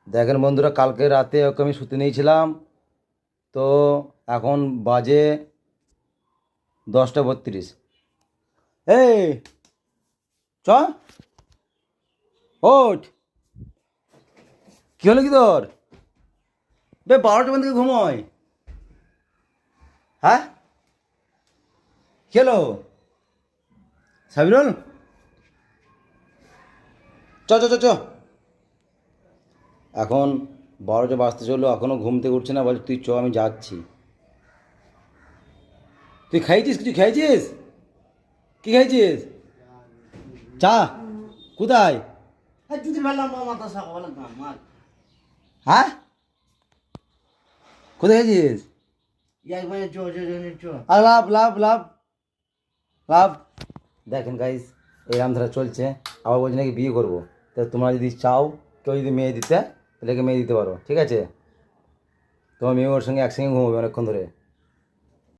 দেখেন বন্ধুরা, কালকে রাতে ওকে আমি শুতে নিয়েছিলাম। তো এখন বাজে 10টা 32। এই চ, ওঠ। কী হলো কি তোর? 12টা পর্যন্ত ঘুমোয়? হ্যাঁ, কী হলো সাবিরুল? চ চ চ চ। এখন 12টা বাজতে চললো, এখনও ঘুম থেকে উঠছে না। বলছে তুই চ, আমি যাচ্ছি। তুই খাইছিস? কিছু খাইছিস? কি খাইছিস? চা? কোথায়? হ্যাঁ, কোথায় খাইছিস? আর লাভ লাভ লাভ লাভ। দেখেন গাইস, এই রামধারা চলছে। আবার বলছে নাকি বিয়ে করবো। তা তোমরা যদি চাও, কেউ যদি মেয়ে দিতে, তাহলে মেয়ে দিতে পারো, ঠিক আছে? তোমার মেয়ে ওর সঙ্গে একসঙ্গে ঘুমোবে অনেকক্ষণ ধরে।